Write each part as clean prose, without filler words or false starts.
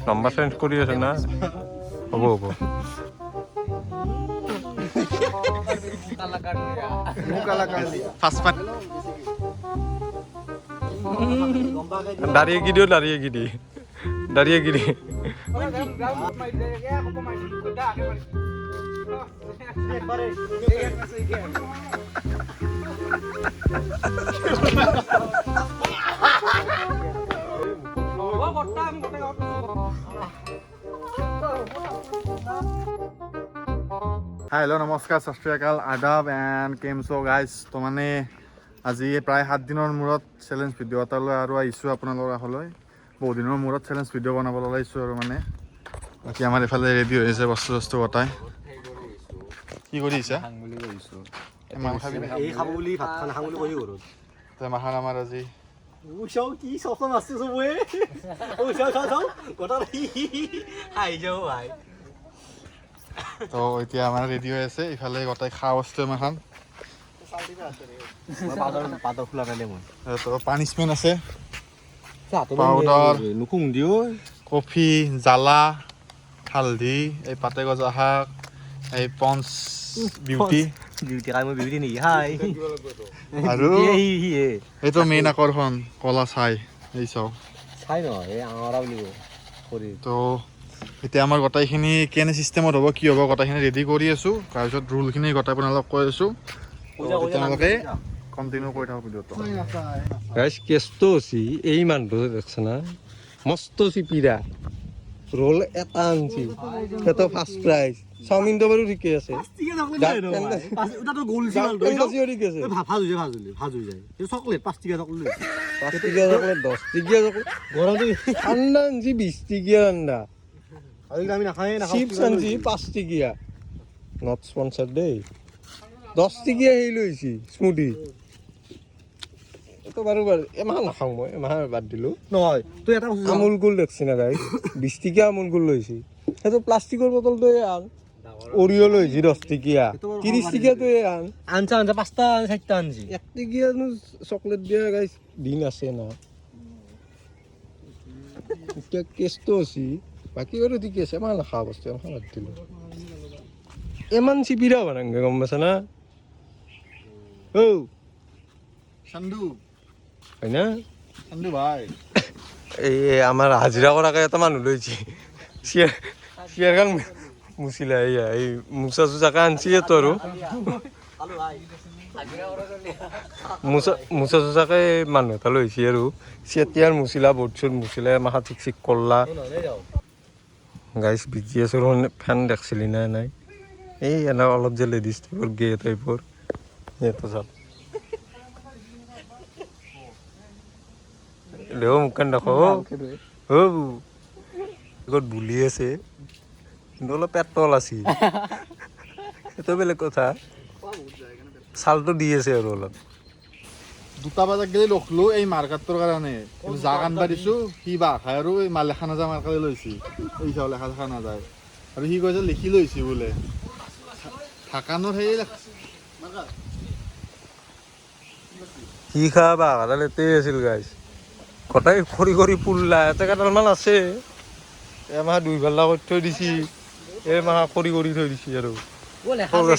Number change কৰি আছে না হ'ব হ'ব দাঁড়িয়ে গিয়ে দাঁড়িয়ে গিয়ে হেল্ল' নমস্কাৰ সত শ্ৰী আকাল আদাব এণ্ড কেম চ' গাইজ তো মানে আজি প্ৰায় 7 দিনৰ মূৰত চেলেঞ্জ ভিডিঅ' এটা লৈ আৰু আহিছোঁ আপোনালোকৰ কাষলৈ বহুত দিনৰ মূৰত চেলেঞ্জ ভিডিঅ' বনাব ওলাইছোঁ আৰু মানে বাকী আমাৰ এইফালে ৰেডি হৈ আছে বস্তু চস্তু গোটাই কি কৰি আহিছা মাখান আমাৰ আজি তো এতিয়া আমাৰ ৰেডি হৈ আছে ইফালে গোটাই খোৱা বস্তু মাখান পানিছমেণ্ট আছে পাউডাৰ কফি জ্বালা হালধি এই পাতে গজা শাক এই পঞ্চ বিউটি আৰু এইটো মেইন আকৰ্ষণ কলা চাই এই চাওক তো এতিয়া আমাৰ গোটাইখিনি কেনে চিষ্টেমত হ'ব কি হ'ব গোটাইখিনি ৰেডি কৰি আছোঁ তাৰপিছত ৰুলখিনি গোটাই আপোনালোকক কৈ আছোঁ তেওঁলোকে কণ্টিনিউ কৰি থাকক ভিডিঅ'টো গাইছ কেছটো হৈছে এই মানুহটো দেখছে না মস্ত চিপিৰা ৰোল এটা আনছি সেইটো ফাৰ্ষ্ট প্ৰাইজ চাওমিনটো বাৰু ঠিকে আছে ঠাণ্ডা আনছি 20 টকীয়া ঠাণ্ডা চিপছ আনছি 5 টকীয়া নট স্পনচাৰ দেই 10 টকীয়া হেৰি লৈছি স্মুদি তো বাৰু এমাহ নাখাওঁ মই এমাহ বাদ দিলোঁ নহয় তই এটা আমুল কুল দেখছি না গাই 20 টকীয়া আমুল কুল লৈছি সেইটো প্লাষ্টিকৰ বটলটোৱে আন অৰিঅ' লৈছি 10 টকীয়া 30 টকীয়াটোৱে আন আনছা 5টা 4টা আনছি 1 টকীয়ানো চকলেট দিয়া গাইছ দিন আছে না এতিয়া কেছটো হৈছে বাকী বাৰু ঠিকে আছে এমাহ নাখাওঁ বস্তু এমাহ বাদ দিলোঁ ইমান চিপিৰা বানাংগে গম পাইছা না ঔ চান্দু হয় না চান্দু ভাই এই আমাৰ হাজিৰা কৰাকে এটা মানুহ লৈছে চিয়াৰখন মুচিলা এয়া এই মুচা চুচাকে আনছি তো আৰু মুচা চুচাকে মানুহ এটা লৈছে আৰু চেতিয়াৰ মুচিলা বৰ্ড চুট মুচিলা মাথা ঠিক চিক কৰলা গাইছ বিজি আছোঁ ফেন দেখছিলি নাই নাই এই এনে অলপ যে লেডিজ টাইপৰ গে টাইপৰ সেইটো চাপ লেও মুখখন দেখো ক'ত বুলি আছে কিন্তু অলপ পেটল আছে সেইটো বেলেগ কথা ছালটো দি আছে আৰু অলপ 2টা বজাত গেলি ৰখলো এই মাৰ্কেটৰ কাৰণে কিন্তু জাক আনবা দিছোঁ সি বা খাই আৰু এই মালেখা নাযায় মাৰ্কেটে লৈছি এই চাও লেখা দেখা নাযায় আৰু সি কৈছে লিখি লৈছি বোলে থাকানোৰ সেই কি খাবা কাটাল এতে আছিল গাইছ কটাই খৰি খৰি পুল্লা এতে কাটালমান আছে এমাহ 2 বেলা কৰি থৈ দিছি এমাহ খৰি কৰি থৈ দিছি আৰু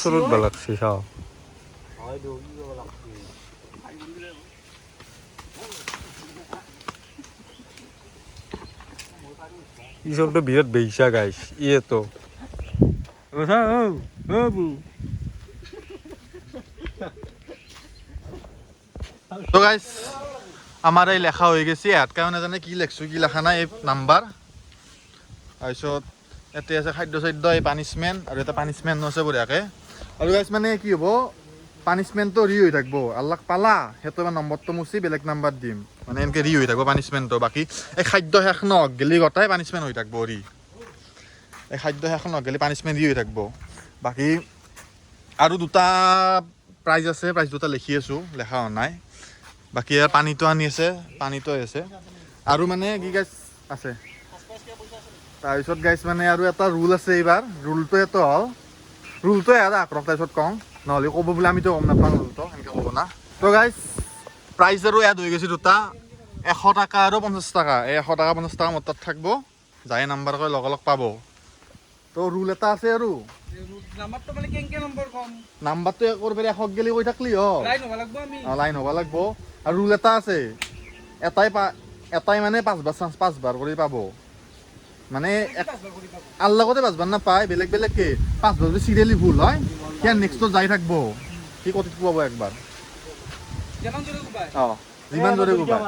সৰুত ভাল লাগছে চাও ই সবটো বিৰাট বেইছা গাইছ ইয়েতো তো গাইস আমার এই লেখা হয়ে গেছে ইয়াত কারণ নাজানে কি লেখছো কি লেখা নাই এই নাম্বার তাৰপিছত এতে আছে খাদ্য চাদ্য এই পানিশমেন্ট আৰু এটা পানিশমেন্ট আছে বঢ়িয়াকে আৰু গাইস মানে কি হ'ব পানিশমেন্টটো ৰি হৈ থাকব আল্লাহ পালা হেতো নম্বৰটো মুছি বেলেগ নাম্বাৰ দিম মানে এনেকে ৰি হৈ থাকব পানিশমেন্টটো বাকি এই খাদ্য শেষ নক গেলি গটাই পানিশমেন্ট হৈ থাকব ৰি এই খাদ্য শেষ নক গেলি পানিশমেন্ট ৰি হৈ থাকব বাকি আৰু দুটা প্ৰাইজ আছে প্ৰাইজ দুটা লিখি আছো লেখা নাই বাকি আৰ পানিটো আনি আছে পানিটো আছে আৰু মানে কি গাইস আছে তাৰপিছত গাইস মানে আৰু এটা ৰুল আছে এইবাৰ ৰুলটো এটো হল ৰুলটো এটা আক্ৰম তাৰপিছত কম নহলে ক'ব বুলি আমিতো গম নাপাওঁ ৰুলটো এনেকে ক'ব না তো গাইস প্ৰাইজ আৰু এড হৈ গৈছে দুটা 100 টাকা আৰু 50 টাকা এই 100 টাকা 50 টাকা মোৰ তাত থাকিব যাই নাম্বাৰ কৈ লগ পাব তো ৰুল এটা আছে আৰু নাম্বাৰটো মানে কেংকে নম্বৰ কম নাম্বাৰটো একবাৰ বেলে 100 গেলি কৈ থাকলি লাইন হ'ব লাগব আমি লাইন হ'ব লাগব আৰু ৰুল এটা আছে এটাই মানে 5 চান্স 5 বাৰ কৰি পাব মানে আৰ লগতে 5 বাৰ নাপায় বেলেগ কে 5 বাৰ যদি সিৰিয়ালি ভুল হয় কিয়া নেক্সটত যাই থাকব কি কতি পাব একবাৰ যেমন জোৰে গুবাই যিমান জোৰে গুবাই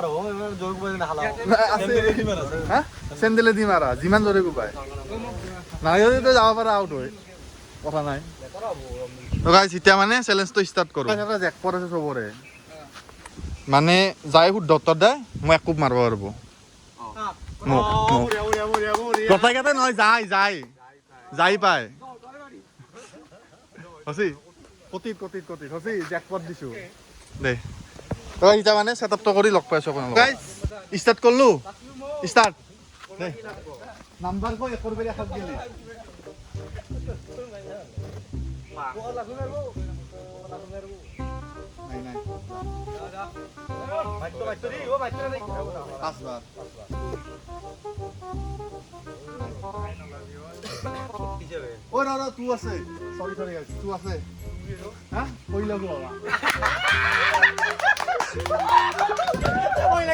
হা চেন্দেলে দি মাৰা যিমান জোৰে গুবাই নালাগে তো যাব পাৰা আউট হয় কথা নাই তো গাইস এতিয়া মানে চ্যালেঞ্জটো স্টাৰ্ট কৰো এটা জেকপট আছে সবৰে মানে যাই উত্তৰ দে মই এক কোপ মাৰব পারবো কথাই কথা নহয় যাই পায় হসি কটিত হসি জেকপট দিছো দে তো এতিয়া মানে সেটআপটো কৰি লগ পাইছো আপোনালোক গাইস স্টার্ট করলো স্টার্ট দে নাম্বার কই একর বেরি হাত গেলি নাই পাঁচবার ও না তুই আছে সরি গাইস তুই আছে হ্যাঁ কই লাগো বাবা কই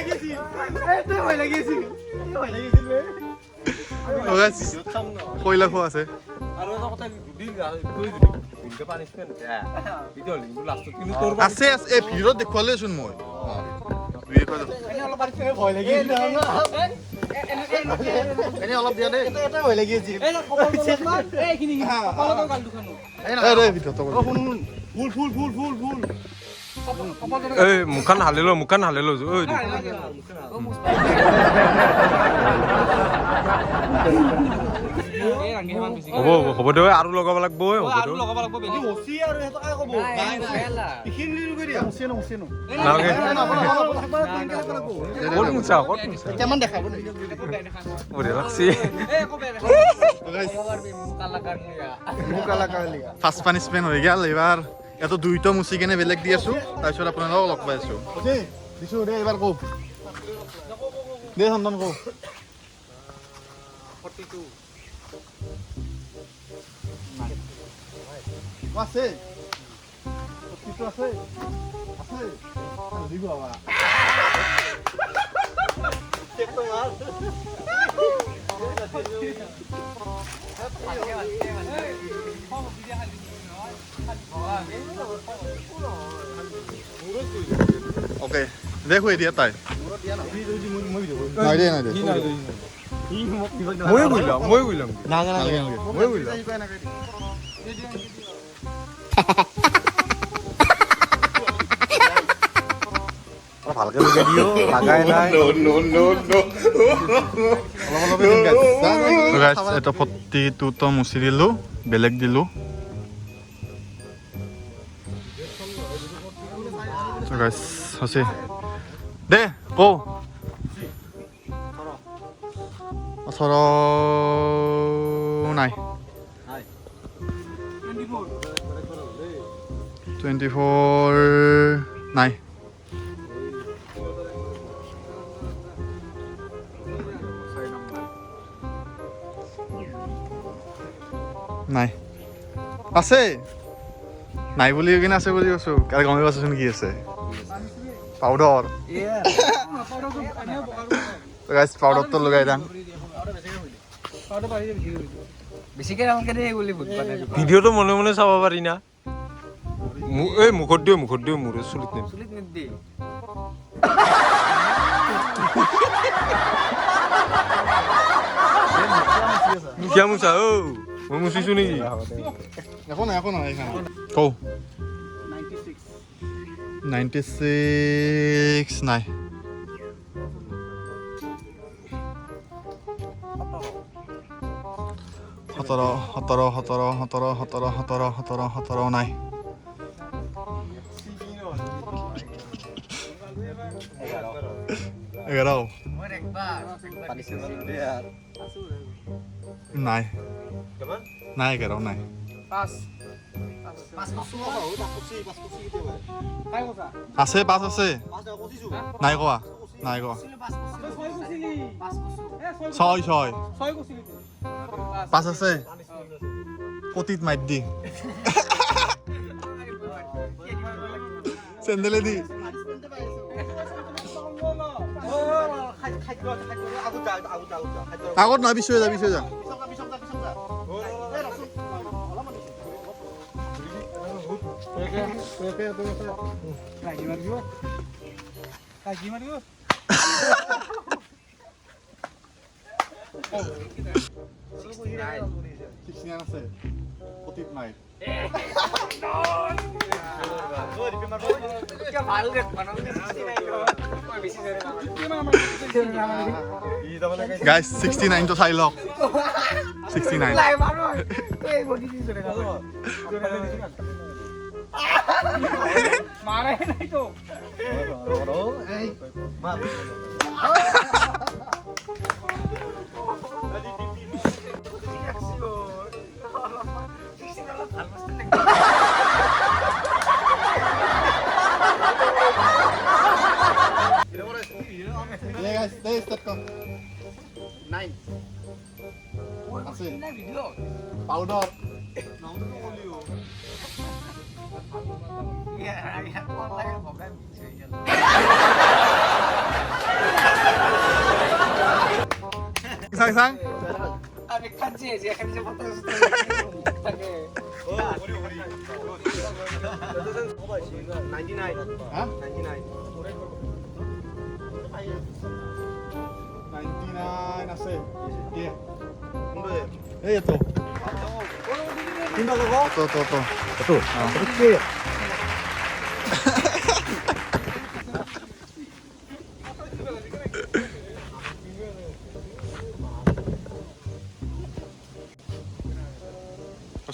লাগিছি বে ও গাইস কই লাগো আছে আৰু এটা কথা দিল কই দিলি দিলকে পানিশমেন্ট ভিডিও লিংক লাস্ট কিন্তু তোৰ আছে এই ভিডিও দেখুৱালে শুন মই দুই কৈ এনে অলপ বাড়ি থেকে ভয় লাগি এনে অলপ দিয়া দে এটা ভয় লাগি আছে এই কপাল মার এইখিনি কপালটো গাল দুখানো এই ৰে ভিডিও তো শুন ফুল এই মুখান হালেলো ওই হ'ব দে আৰু লগাব লাগব আৰু লগাব লাগব বেলি হসি আৰু হেতা কাই কব ইখিন লিৰু কৰি দিয়া হসি ন নালাগে কোন মুছা কেমন দেখাব ওৰে লাগছি এই কবে মুকালাকাৰ লিয়া ফাৰ্স্ট পানিশমেন্ট হৈ গেল এবাৰ এত দুইটা মুছি কেনে বেলেগ দি আছো তাৰপিছত আপোনালোকক লগ পাই আছো দিছো দে এবাৰ কও দে সন্ধান কও 42 আছে কিছু আছে দিব বাবা ওকে দেখো এতিয়া তাই নাই দে মই কইলাম ভালকে লগাই দিও লাগাই নাই গাইস এটা 42 তো মুছি দিলো বেলেগ দিলো তো গাইস আছে দে কো 18 নাই 24 নাই নাই আছে নাই বুলি কিনে আছে বুলি কৈছো কালি গমে পাইছোন কি আছে পাউডাৰ গাইস পাউডাৰটো লগাই দাম বেছিকে ৰাউন কেনে গলি ভূত পানে ভিডিওটো মনে মনে চাব পাৰি না এই মুখত দিও মোৰ চুলিত নিদি মুখিয়া মুছা মই মুচিছো নেকি একো নাই কও 96 নাই সতৰ নাই 11 নাই 11 নাই পাঁচ কচু পাঁচ কচু কেতিয়া কাই কথা আছে 5 আছে পাঁচ কচিছো নাই কোৱা নাই কোৱা ছয় কচিলি পাঁচ কচু 6 ছয় কচিলি 5 আছে পতিত মাইত দি চেন্দেলে দি আগত নহয় পিছুৱে যা আছে পতিত মাইত গাইস 69 তো চাই লওক 69 মারে নাই তো ये गाइस दे स्टार्ट कर 9 আছে পাউডার sang sang আমি খাচ্ছি এখানে যে বলতে থাকে 99 হ্যাঁ 99 99 আছে দিয়ে কোনটো এই তো কোনটো কও তো কি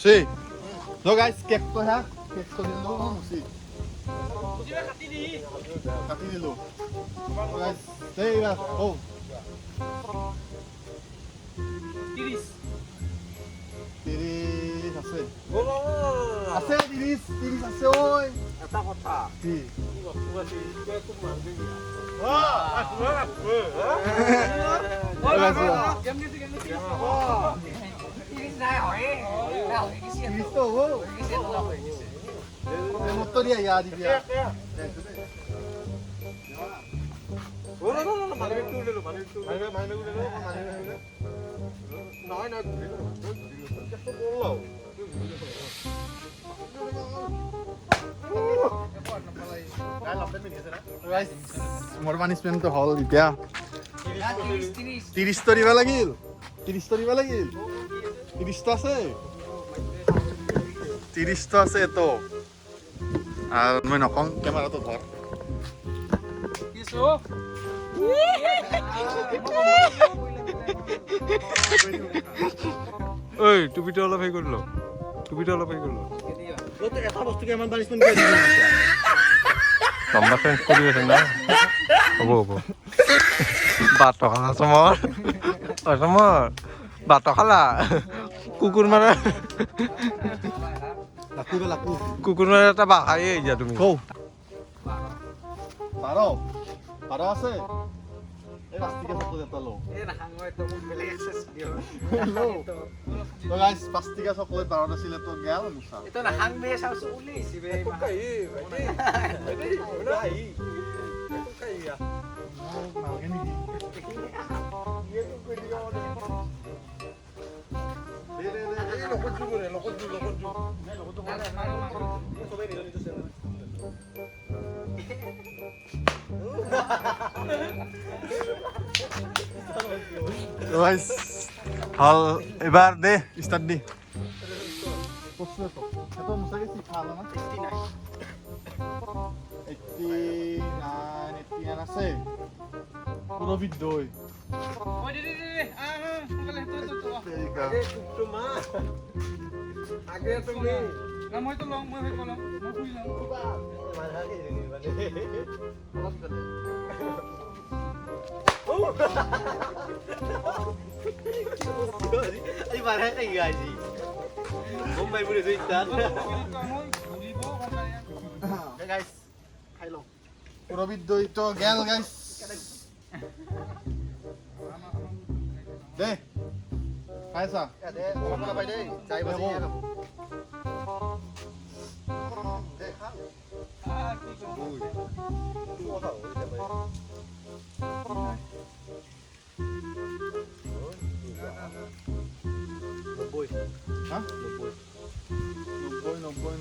Sí. No guys, কেক তো হ্যাঁ কেক তো দিলো মুসি বুঝিবা কাটি দি কাটি দিলো গাইস এই না ও 30 30 আছে ও আছে 30 আছে ওই এটা কথা কি কি বস্তু আছে কিবা খুব মান দিবি কেমনি নাই হয় না হয় কি Cristo, ও মত দিয়া ইয়া দিবি ও না মানে একটু উড়লো মানে উড়লো নয় না কত বললো গাইস মোৰ পানিশমেন্ট তো হল এতিয়া 30 তো দিবা লাগিল 30 তো দিবা লাগিল 30 তো আছে 30 তো আছে তো আর মই নকম ক্যামেরাটো ধর কিছো ওই টুপিটা অলপ হেৰি কৰি ল টুপিটা অলপ হেৰি কৰি ল কত এটা বস্তু কেমন পানিশমেন্ট কৰে দিবি লম্বা চেঞ্জ কৰি আছে না হ'ব বাট খালা চমৰ বাট খালা কুকুৰ মাৰা কুকুৰ মাৰা এটা বাহায়ে এতিয়া তুমি কও পারো পারো আছে এই প্লাস্টিকের চকলেট এটা লো এ না হাঙ্গয় তো বেলেগ এক্সেস দিও তো গাইস প্লাস্টিকের চকলেট পারো আছিল তো গেল মুসা এটা না হাং বে সাউসু উলিছি বে কাই ভাই কাই ইয়া নালগে নি ये तो वीडियो दे लोक जु करे लोक जु नहीं लोक तो मारो सबे निलो निलो सेल গাইস হল এবার দে স্টার্ট দি কষ্ট তো এত মুসা গেছি খালো না 89 আছে পুরো ভিডিওই ওই দে বলে তো আরে তো মা আগে তুমি না মই তো লং মই হই কলম মই কই লং মারা কে দিনি মানে অলপ করে আই মারা কে গাজি ও গাইছ খাই লওঁ পুৰবিত দৈটো গেল গাইছ দে খাইছা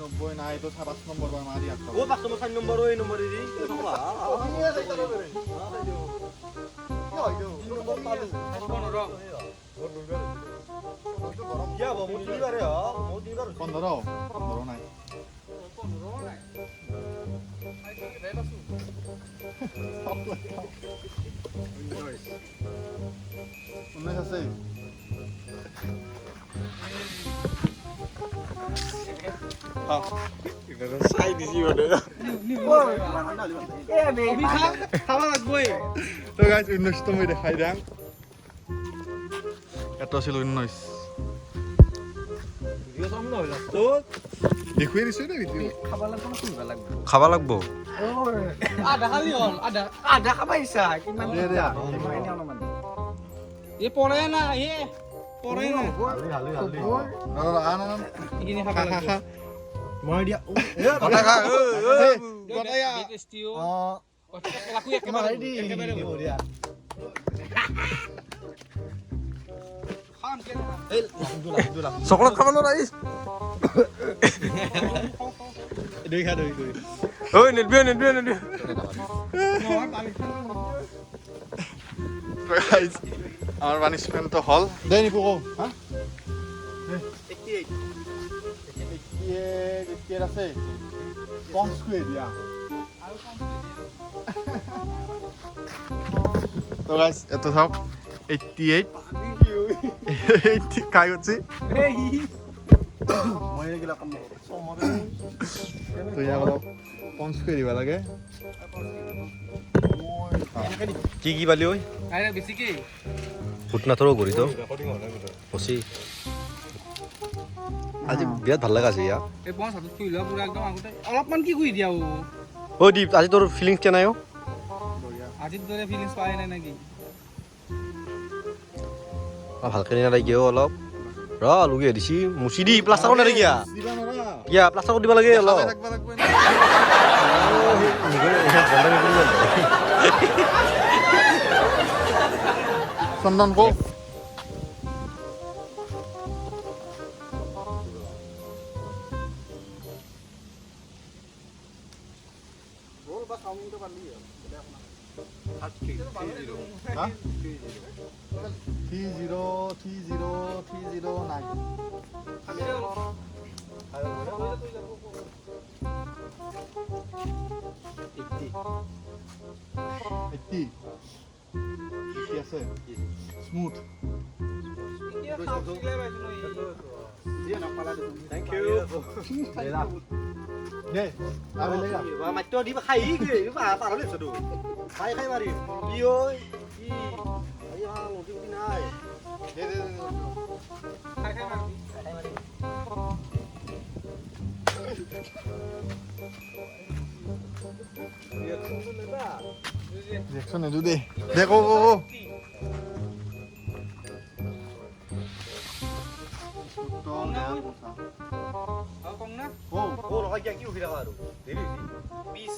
নব্বৈ নাই এইটো 5 নম্বৰ বাৰ মাৰি আছো ও 5 নম্বৰ 4 নম্বৰ ওই নম্বৰ দি নাই ঊনৈছ আছে চাই দিছি মানে খাবা লাগবই তো গাইজ 19 তো মই দেখাই দিম এটো আছিল 19 ভিডিও চাম ন হইলা তো দেখুৱাই দিছো না ভিডিও খাবা লাগব না শুনবা লাগব খাবা লাগবো আধা খালি হল আধা খাবা ইচ্ছা কিমান দে দে এ পৰে না পৰে না ইখিনি খাবা লাগব মই দিয়া কথা খা গটায়া টেস্টিও কথা লাকু একেবাৰে বঢ়িয়া খাম কে চকলেট খাব নোৱাৰা দুই খা দুই ঐ নেদবি গাইজ আমাৰ পানিশমেন্টটো হল দে নিপু কও হা 88 আছে পঞ্চ কৰি দিয়া তো গাইজ এটো চাওক 88 কাই গছি মই এগিলা কাম তো ইয়াক অলপ পঞ্চ কৰি দিব লাগে কি পালি ঐ আৰে বেশি কি ফুটনা থৰ গৰি তো পচি আজি বিৰাট ভাল লগা আছে ইয়া এই বস হাতত কি লৱা পুৰা একদম আগতে অলপমান কি কই দিয়া ঐ দীপ আজি তোৰ ফিলিংছ কেনাই আজিৰ দৰে ফিলিংছ পাই নাই নাকি ভালকে নালাগে কিয় অলপ ৰ লুগে দিছি মুচি দি প্লাষ্টাৰ কৰি নালাগে দিবা নৰা কিয়া প্লাষ্টাৰ কৰি দিব লাগে অলপ ৰাখবা লাগব চন্দন কো বল বা সাউন্ড তো পাৰলি হা 30303030 আছে স্মুথ থ্যাংক ইউ দে আবে লেগা মাত্ৰ দিবা খাই কি পাৰ লৈছ তো খাই মাৰি কি ঐ কি আই লটি নাই দে দে খাই মাৰবি ৰিঅ্যাকশন এদু দে দেখো ও লগাই কি উঠি থাকা আৰু দেৰি পিছ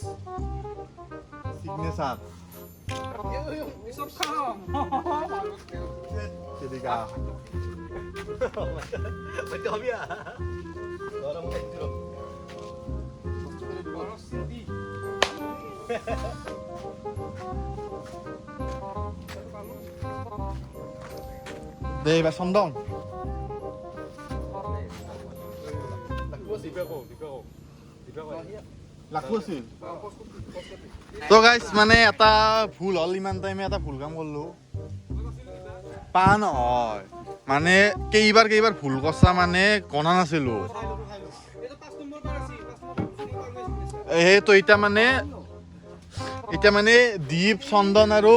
সিগনেচাৰ সব খাও সেদিকা মাত্ৰ হবিয়া গৰম খাইছো দে এবার চন্দন তো গাইস মানে এটা ভুল হল ইমান টাইমে এটা ভুল কাম করলো পা নহয় মানে কেইবাৰ ভুল কৰছা মানে গনা নাছিলো সেইটো এতিয়া মানে দীপ চন্দন আৰু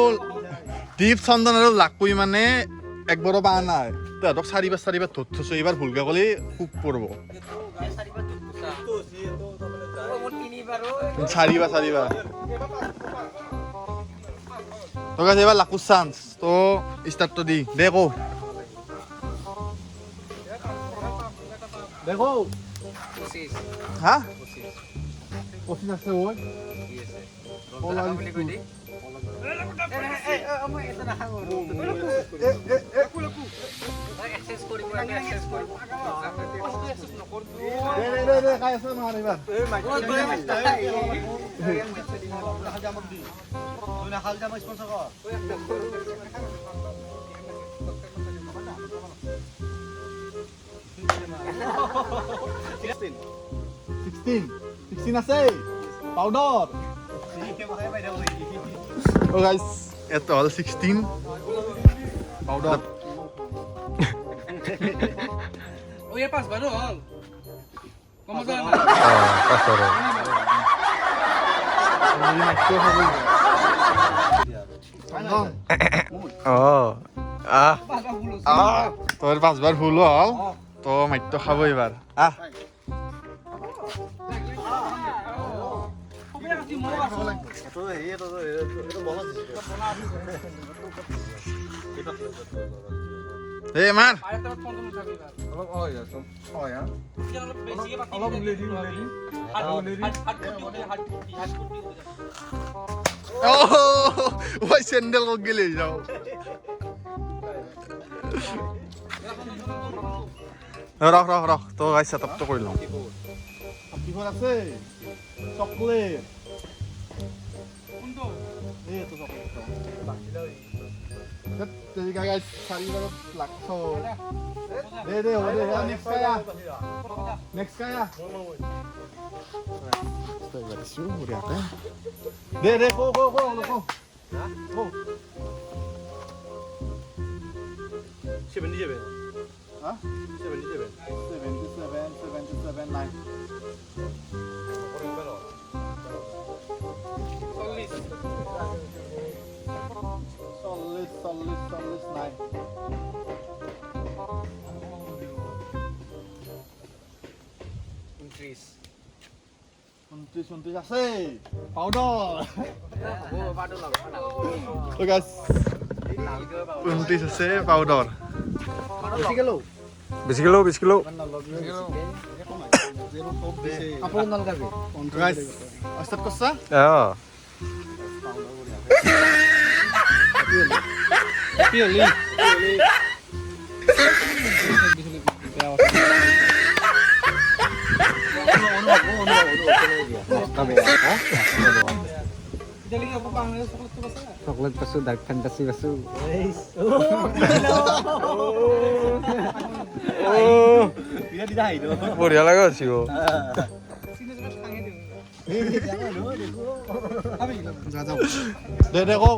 লাকুই মানে একবাৰো পা নাই তহঁতক চাৰিবাৰ ধৰি থৈছোঁ এইবাৰ ভুলকে ক'লে খুব পৰব চাৰিবাৰ তো গাইছ এইবাৰ লাকুৰ চান্স তো ষ্টাৰ্টটো দি দে কৌ দেখো হা 25 আছে ঐ Sixteen আছে পাউডার Oh guys, এটা হল 16 পাউডার ও এর পাঁচ বার হল কম যায় না পাঁচৰ তোর 5 বার ভুল হল তো মাইটো খাবো এবার আহ এই মার ওই স্যান্ডেল কক গেলে যাও রখ তো গাইস সেটআপটো কৰি লওঁ কিহৰ আছে চকলেট এই তো chocolate Jadi guys, cari banget lakso. Deh, udah next kaya. Next kaya. Astaga, disuruh ya kan. Deh, go. Go. Siapa ni je ben? Hah? Siapa ni je ben? 77, 9. Solis 9. Untis আছে powder তো guys 29 আছে powder বেশি kilo আপন নালগাবে guys start করছা পিওলি chocolate পাছো dark fantasy পাছো বঢ়িয়া লাগা আছে ও দে কো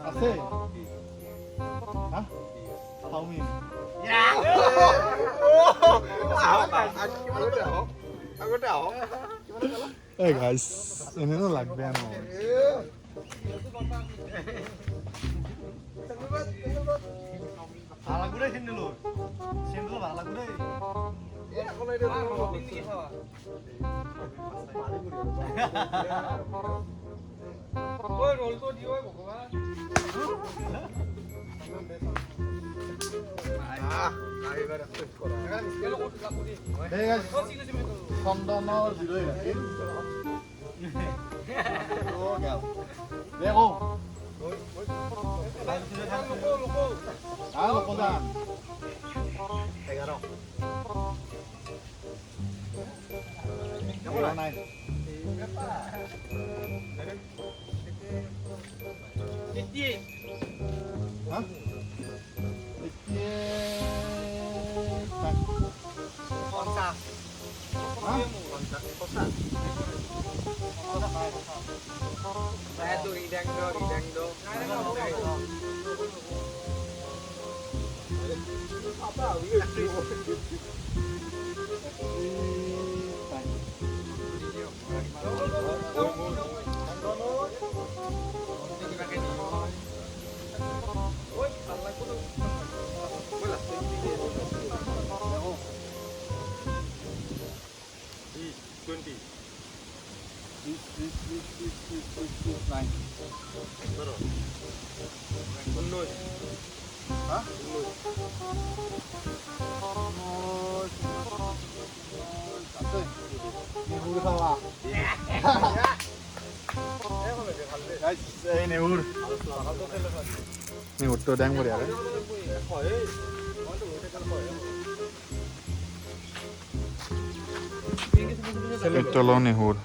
আছে হা হাউমি Hey guys, ini tuh লাগবে না ভালো করে সিন্ডেল ভালো করে এ এখন এটা ওই রোল তো দিও ভগবান চন্দনৰ জিৰৈ ৰাখিম দেখো লোকদান 11 নাই হা নেহুৰটো ডেং বঢ়িয়া পেট্ৰলৰ নেহুৰ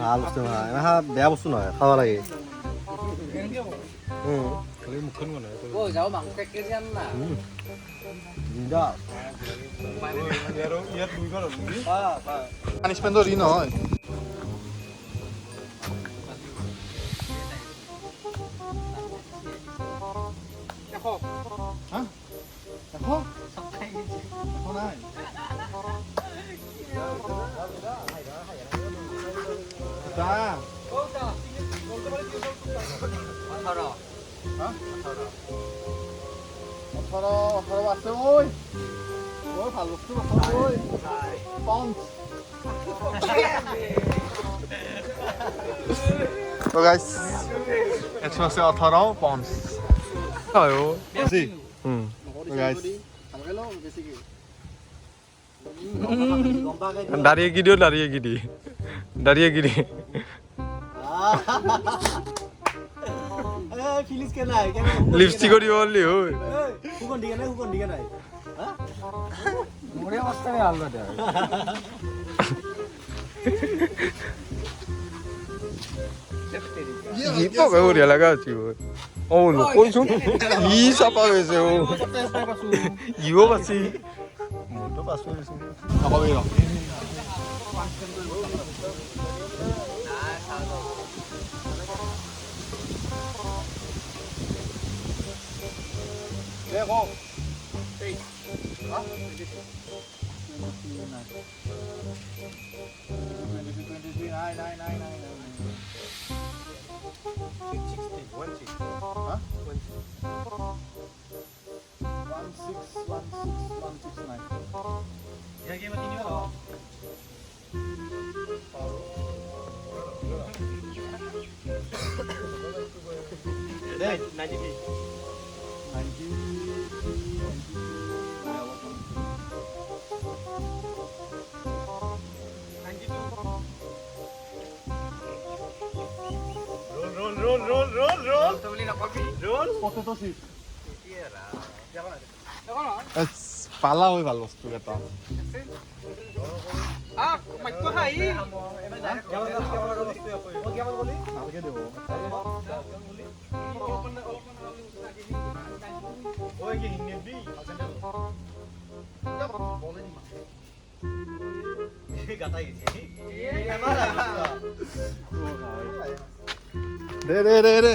ভাল বস্তু নহয় বেয়া বস্তু নহয় খাব লাগে পানিছমেণ্টৰ ই নহয় আছে ঐ ভাল বস্তু তো গাইছ এইটো আছে 18 পাউণ্ড হয় অ বেছি গাইছ দাঁড়িয়ে কি দিও দাঁড়িয়ে কি দিয়ে লিপস্টিক দিব বললি ওই কি পকা বঢ়িয়া লগা আছে ও কৈছোন ই চাপা হৈছে ও ইও বাছি মইতো পাছো নকবি ৰ পালা হৈ ভাল বস্তু এটা ভালকে দিব দে দে দে দে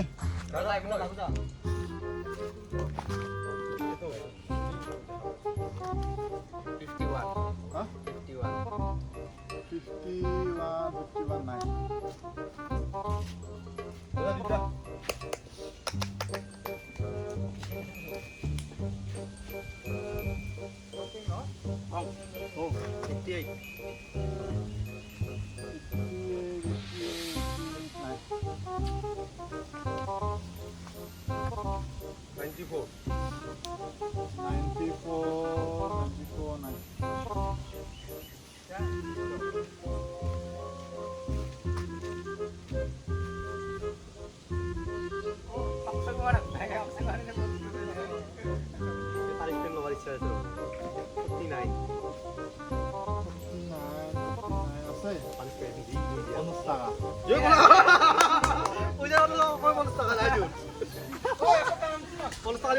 polstari.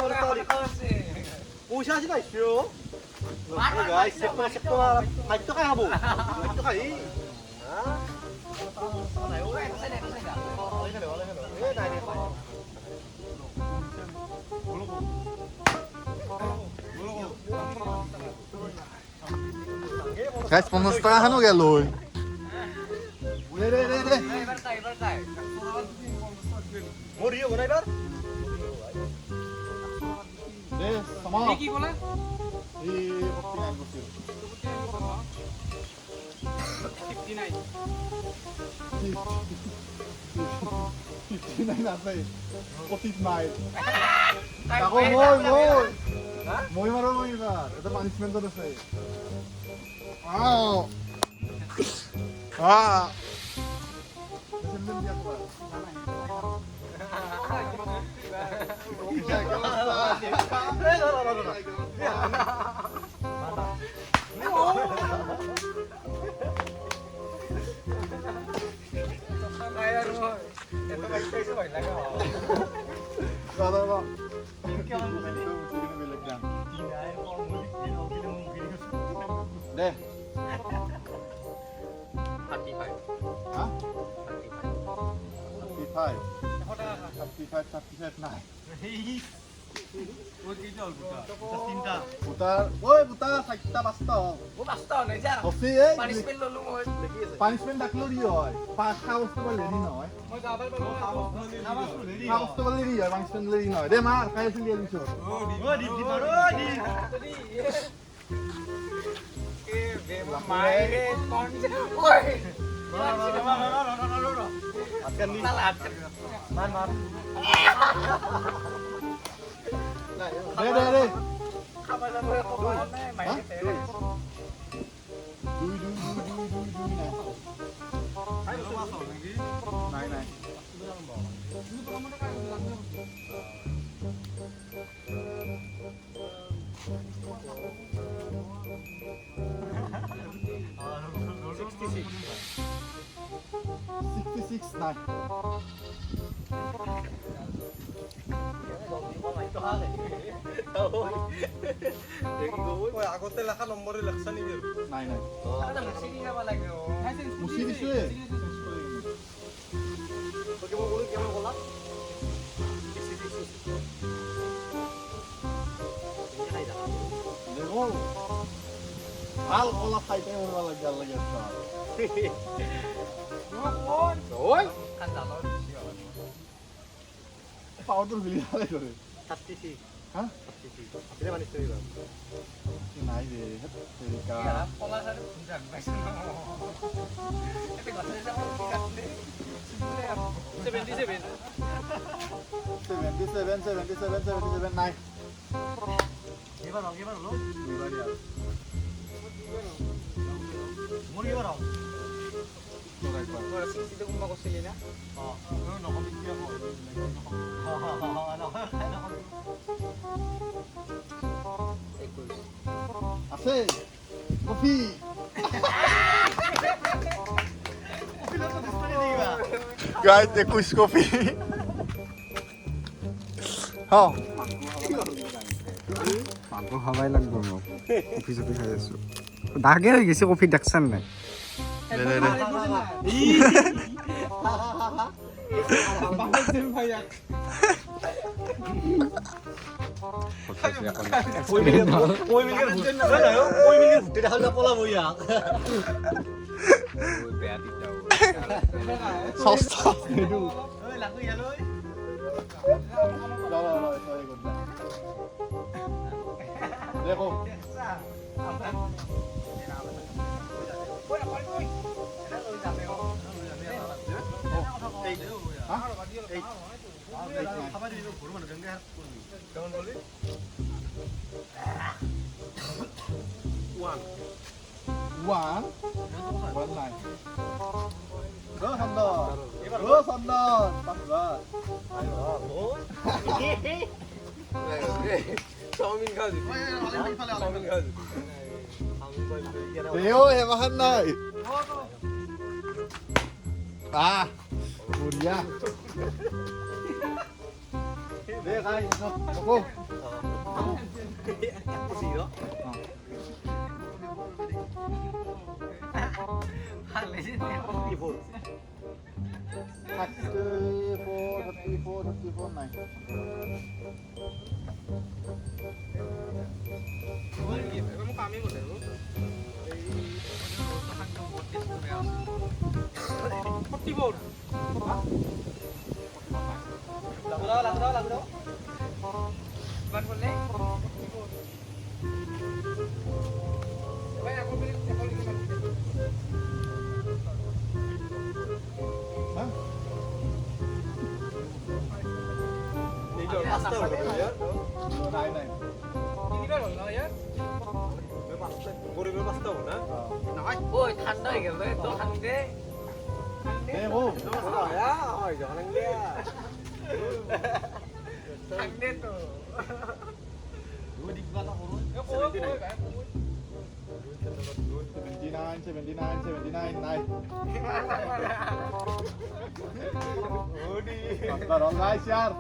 Pulsa sih guys, yo. Oke guys, sektor 8 kayak habu. 8 kayak. Hah? Guys, 5,5 গেল ওই রে Muriyo mana ibar? রে সমা কি ক'লে এই 49 বছর 59 আছে 49 তাকো মই মাৰো মই এবাৰ এটা পানিশমেন্ট আছে আও সেন্দেন দিয়া কবা deh 35 নাই পুতাৰ ঐ পুতাৰ 4টা 5টা হফি এই পানিশমেন্ট ডাকলো দি হয় পাঁচ খা বস্তু বলে দি নহয় খা বস্তু বলে দি হয় পানিশমেন্ট বলে দি নহয় দে মাৰ খাই আছিল দিয়া দিছো আগতে লেখা নম্বৰে লেখছা নেকি নাই মুচি দিছো ভাল কলা খাইতে মৰবা লাগে লাগে পাউডার ভিলি আলে করে 36 হ্যাঁ 36 আপনি মানে সই বা নাই রে তেরিকা পলা সারে জান পাইছ না এতে কথা যাব কি কাটলে 77 নাই এবার হলো দুইবারই আর মোর এবার আও তোর একবার তোরা সিসিতে কোনবা করছিলি না নকম কি হবো আছে কফি গাইস 21 কফি হ্যাঁ পাগল হবাই লাগবো কফি চফি খাই আছো দাগে হৈ গৈছে কফি দেখছান নাই সস্তা দেখো One nine. Sandal. Pas banget. Chowmein খাও চাউমিন খাও Theo ya makan nai. Muria. দে খাই আকৌ Gì đó? Đi vội. 34 নাই Làm đó. Master ya. নাই নাই গরিবের মাস্টার না? Ôi thằng đây kìa với tôi thằng thế. দে আকৌ Ya, oi jangan dia. Thằng thế tôi. Dua di mana urun? 79 নাই Tolong guys, share.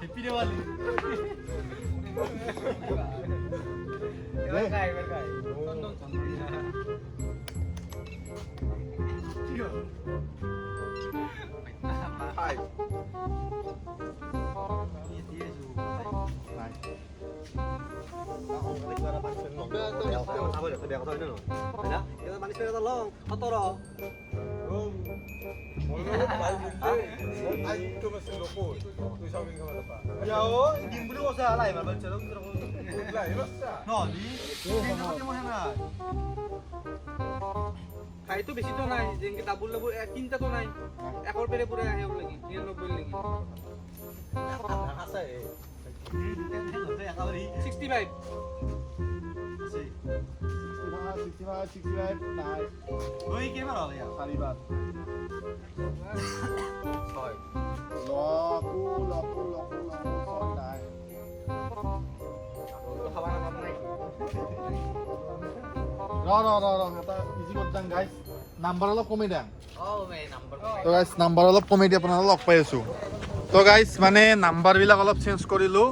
Happy Diwali. Hai. খাইতো বেছি তো নাই যেনকে ডাবল ডাবল তিনটা তো নাই একর পেরে পুরো আহিব লাগি 99 লাগি 65 65 নাই Oi, que maravilha. Ya. 4 বাৰ Thôi. লকু 6 নাই Kawan kamu naik. ৰ এটা ইজি কৰি যাম গাইজ নাম্বাৰ অলপ কমাই দিম Oh my number. তো গাইজ নাম্বাৰ অলপ কমাই দি আপোনালোকক লগ পাই আছোঁ তো গাইজ মানে নাম্বাৰবিলাক অলপ চেঞ্জ কৰিলোঁ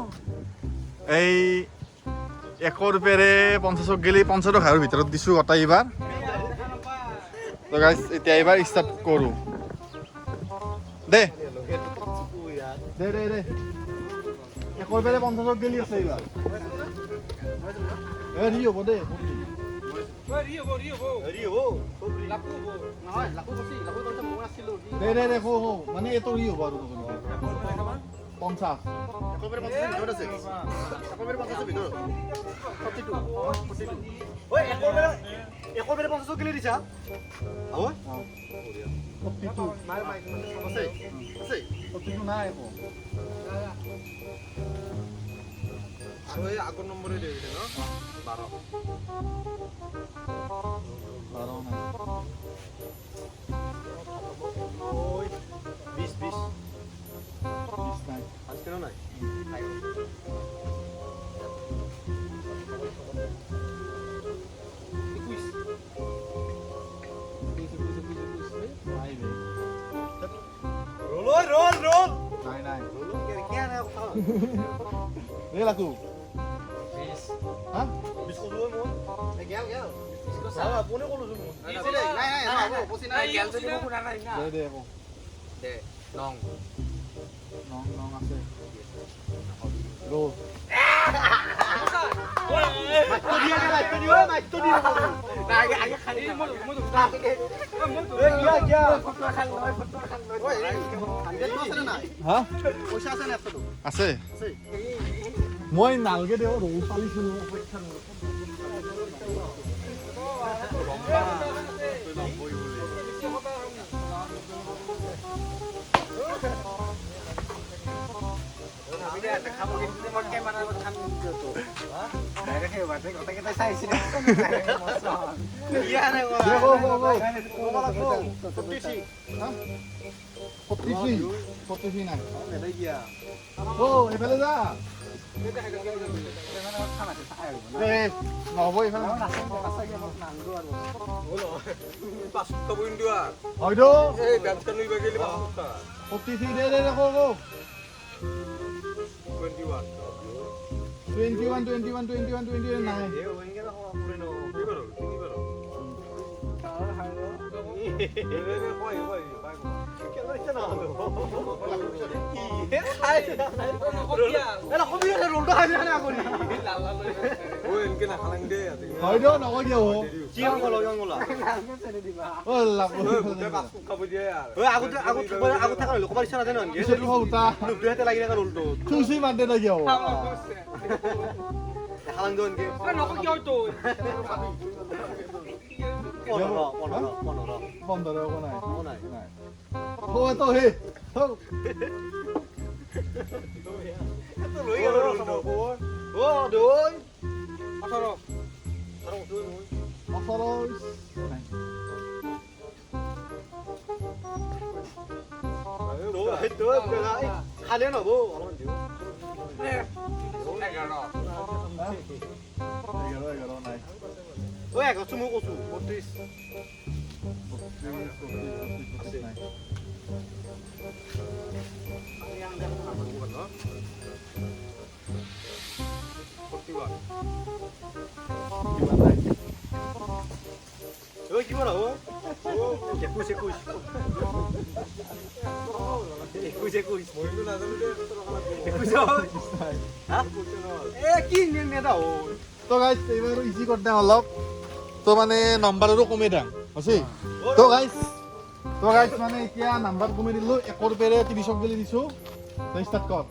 এই 1 পেৰে 50 গেলি 50 টকাৰ ভিতৰত দিছোঁ গোটেই এইবাৰ তো গাইজ এতিয়া এইবাৰ ষ্টাৰ্ট কৰোঁ দে 1 পেৰে 50 গেলি আছে এইবাৰ ৰি হ'ব দে Rio bo. Rio. Laku bo. নহয়, লাকু কছি, লাকু কছি মই আছিলো। দে হো মানে এইটো ৰি হ'ব আৰু 50 একবাৰে 50 ভিতৰত আছে। একবাৰে 50 ভিতৰত। 42. ওই একবাৰে 50 কিলো দিছা? আও? 42 মাৰ মাইক আছে। আছে। 42 নাই আকৌ আৰু এই আগৰ নম্বৰে দি দিলে ন? 12. 12 নাই ওই 20 20 নাই আজকে নাই। নাই বে রোল নাই নাই রোল কে না কথা দে লাকু 20. হা বিস্কুট লই মো গেল সারা পনে কলো জুম নাই না বসি না Ay, yang tadi mau naik na. দে আকৌ De, nong. নং আছে ৰো তো দিয়া গেল তো দিও মাইক তো দিও Nah, agak kali Ini mo. mo to. এ গিয়া Foto kan loy, foto kan loy. ওই হান্ড্রেড আছে না হা পয়সা আছে না তো আছে আছে মই নালগে দেও ৰো পালিছিলো Kamu gini mau kayak mana kan gitu. Nah, kayak berarti kita saya sini. iya না দে হো কতিছি হা 43 নাই নেদাই গিয়া ও এফালে যা নহ'ব এইফালে হয়তো 43 দে আকৌ 21 নাই হয়তো নকয় কিয় চুচি মাতে না কিয় বন্ধ নাই তো হে খালে নহব অলপমান দিওঁ ঐ কৈছো মই কৈছো 32 কিমান হ'ব 21 মইতো নাজানো দে কি নেদা হ'ল তো গাইস এইবাৰ ইজি কৰতে অলপ তো মানে নাম্বাৰৰো কমে দাম আছে তো গাইস মানে এতিয়া নাম্বাৰ কমে দিলো 1 পেৰে 30 গলি দিছো তো স্টার্ট কর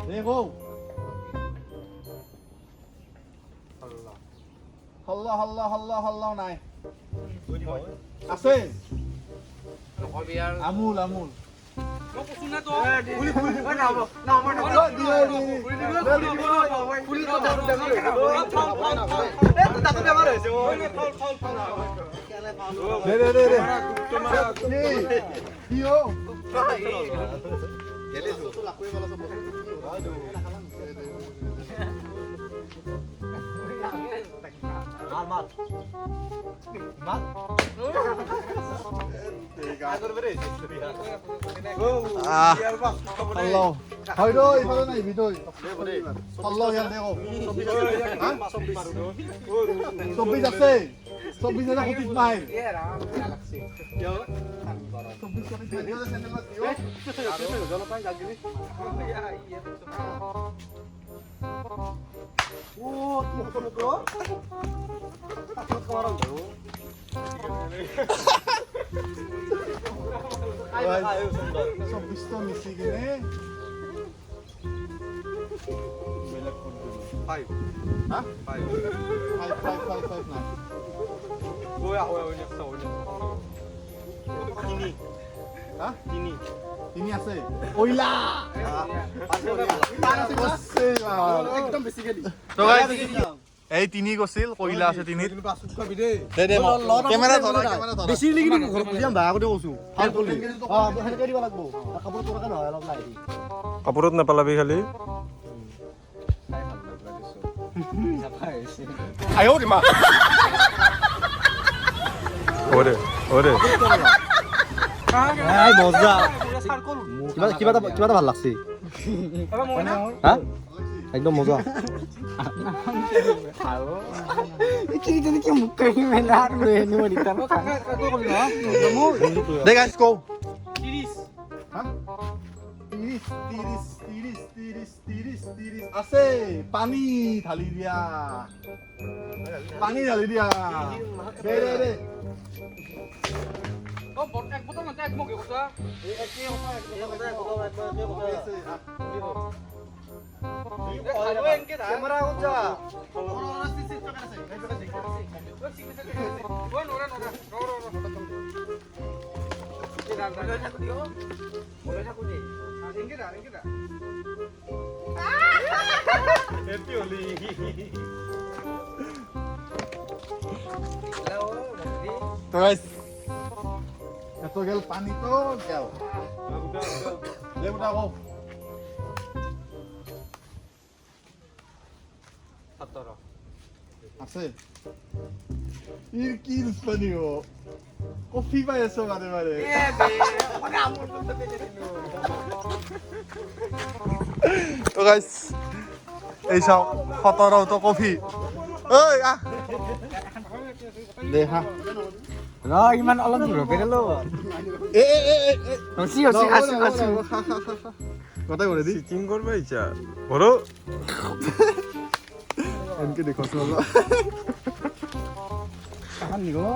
দেখো হল্লা নাই আছে আমুল হয়তো ইফালে নাই ভিতর আল্লাহ ইয়ার দেখো 24 আছে 24 এর হতিস মাইল চব্বিশটা মিশি কিনে তিনি আছে ওইলা একদম বেশি গেলি এই তিনি গছিল কইলা আছে তিনি ক্যামেরা ধরা বেছি লিখি দিম ঘৰত বুজিয়াম ভাই আগতে কৈছো ভাল কৰিলি সেনেকে দিব লাগব কাপোৰ তোৰকে নহয় অলপ লাই দি কাপোৰত নাপালাবি খালি আয়ো দিমা ওরে এই মজা কিবা এটা ভাল লাগছে হা একদম মজা দে গাইস গো 30 আছে পানী ঢালি দিয়া দে ক্যামেরা কোন যা তো গাইস এত গেল পানী তো গেল দে উঠা কো আছে ইর কি পানী ও কফি পাই আছো মানে মানে তো গাইস এই সব 17 তো কফি ওই আ দেখা ৰ ইমান অলপ দূৰ পেলালো এ হসি হসি খাসু খাসু কথা করে দি চিটিং করবে ইচ্ছা বড় এনকে দেখো চলো কাহান নিগো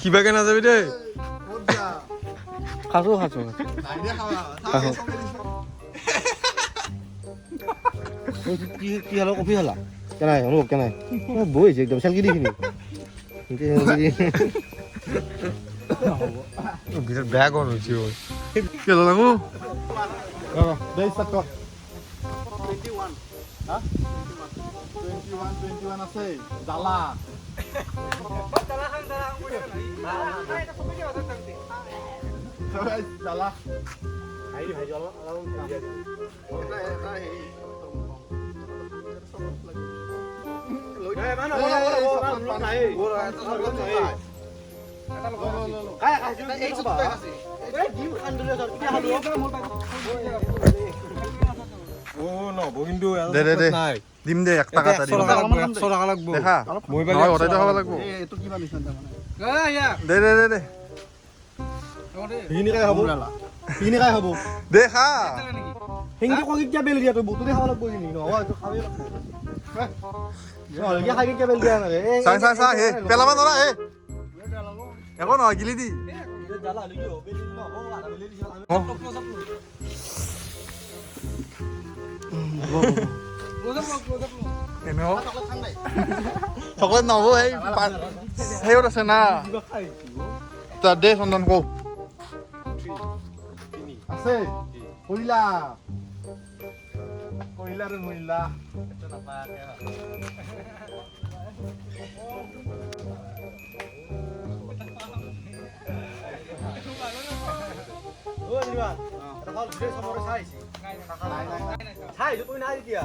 কিবাকে না যাবি দে খাসু খাসু আইডিয়া খাওয়া কি কি হলো কফি হলা কেনাই অনুভৱ কেনাই বহিছে একদম চেলকি দিখিনি বিরাট ব্যাগ অন হয়েছে ওই কেলো লাগু দে স্টার্ট কর 21 আছে জালা জালা ভাই ভাই অলপ ও নব কিন্তু দে দে দে নাই দিম দে 1 টাকা তা দিম 100 টাকা লাগবো দেখা নহয় ওটাই তো খাওয়া লাগবো এইটো কিবা লিখা তাৰ মানে দে দে দে দে হিনি কাই হ'ব হিনি কাই হ'ব দেখা হিংকি কই কিয়া বেল দিয়া তো বতুতে খাব লাগব হিনি ন এইটো খাবই লাগব নহলে খাই কিয়া বেল দিয়া না চাই চাই চাই হে পেলাবা নৰা হে একো নহয় গিলি দি জালা হলি কি হবে ন হ'ব আধা বেলি দিছ এনেও চকলেট নহব এই সেইত আছে না তা দে চন্দন কও আছে কইলা কইলাৰ মইলা ও নিবা এটা হল ভিডিও সমরে চাইছি চাই তুই নাই দিয়া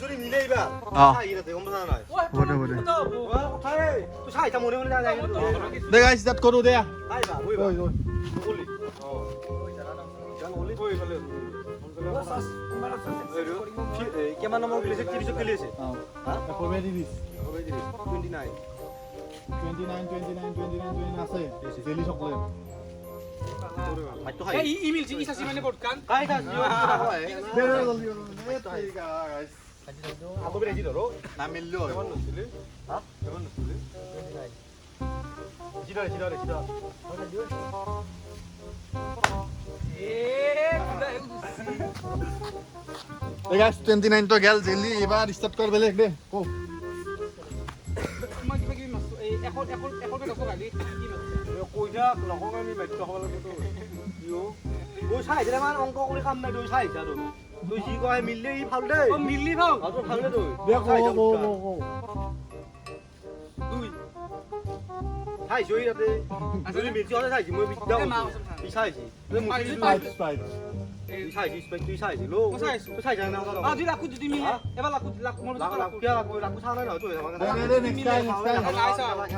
যদি মিলে এইবা চাই না গম পানা নাই বড় বড় তুই চাই তা মনে মনে যা দে গাইস স্টার্ট করো দে আইবা ওই ওই বলি কেমান নম্বৰ গেলিছে 30 গেলিছে হ্যাঁ কবে দিবিস 29 29 আছে জেলি চকলেট ভাইটো খাই এই ইমেল জি ইসাসি মানে বটকান খাই খা দে দে জলদি গাইস আকৌ বেজি ধৰো না মিললো কেমন নছিলে হা কেমন নছিলে 29 জিৰা এ কুদা এ দে গাইস 29 তো গেল জেলি এবার স্টার্ট কর বেলেগ দে কো মই কিবা কিবি মাছ এই এখন কে দছ গালি কি মাছ কইটা লগক আমি মাইটো খাব লাগিব তো ইও ওই চাই দিলে মান অঙ্ক কৰি কাম নাই তুই চাই যা তুই যি কয় মিললে ই ভাল দে ও মিলি ভাও আৰু তো ভাল দে তুই দে কো তুই চাই জই ইয়াতে যদি মিলছি হলে চাইছি মই বিদ্যা তুই চাইছি তুই মোক স্প্রাইট তুই চাইছি তুই চাইছি লো মই চাইছো। তুই চাই জানা না আ যদি লাকু যদি মিলে এবাৰ লাকু মোৰ লাখ লাখ কিয়া লাখ লাখ চা নাই তুই দে নেক্সট টাইম নাই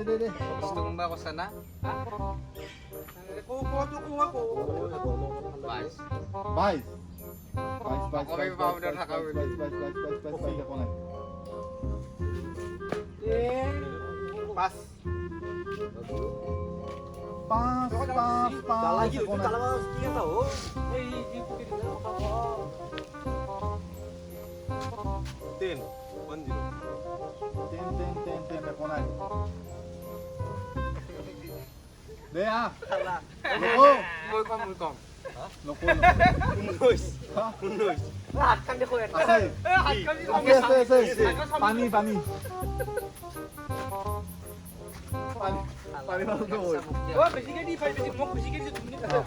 দে বস্তু কোনবা কথা না কো কো তো কো কো বাইস 22 কবে পাউডার থাকা হইলো। এ পাঁচ কালা কি কালা মাছ কি এটা ও এই ই কুটি দিলা 10 দে আ মই কম হাত কান দেখো এটা হাত কান পানী পানী ও বেছিকে দি পাই বেছি মোক বেছিকে দি তুমি কথা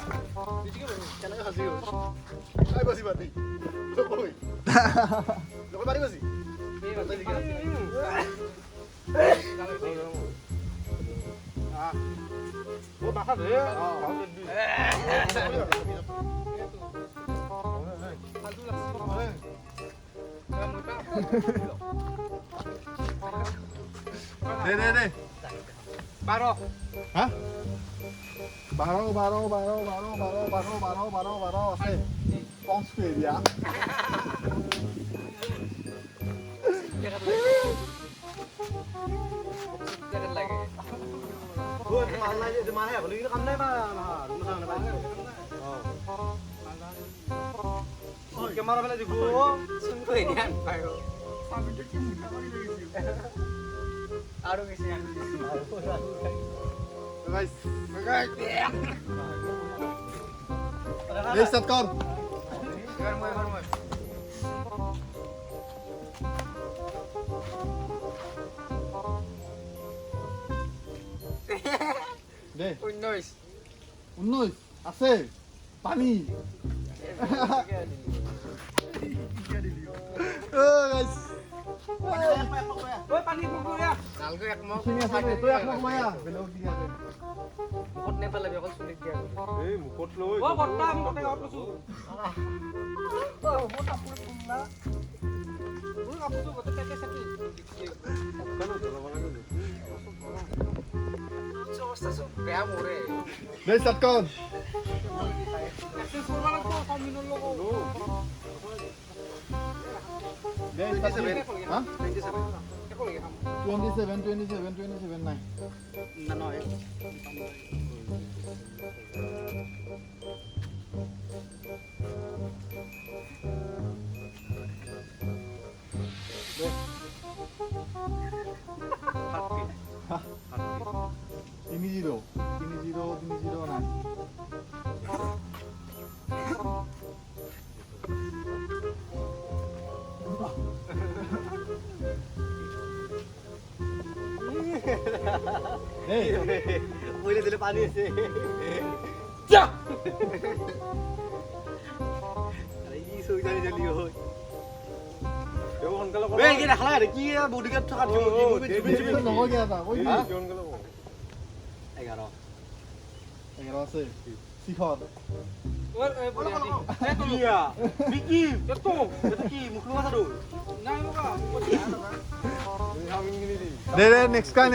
বেছিকে কেনেকৈ সাজি গ'ল আই বসি বাতি লোক পাৰি বসি এই মাথা ধৰে দে 12 হা 12 আছে পঞ্চটো এৰিয়া মাহে হ'লে কিন্তু কাম নাই বা কেমেৰা পেলাই দিব আৰু কিছু ষ্টাৰ্ট কৰ দে 19 আছে পানী ঐ পানী পুকুৰীয়া নালগৈ একমক তই এক লাখ মায়া বেলেগ কি আছে মুখত নেপেলাবি অকল চুলিত দিয়া এই মুখত লৈ ও বৰ্তা মুখতে গাঁৱত কৈছো কাপোৰটো গোটেই পেকে চেকি বেয়া মোৰে দে ষ্টাৰ্ট কৰ এক্সেঞ্জ কৰিব লাগিব কমিনৰ লগত দে ষ্টাৰ্ট হা 27 27 নাই তিনি জিৰ' নাই পইলে দিলে পানী আছে নহয় কিয় এটা কৈ দি 11 11 আছে শিখৰ ঐ বঢ়িয়া দি বিকি এটো কি মুখলো মাথাটো নাই মোকা দে নেক্সট কাই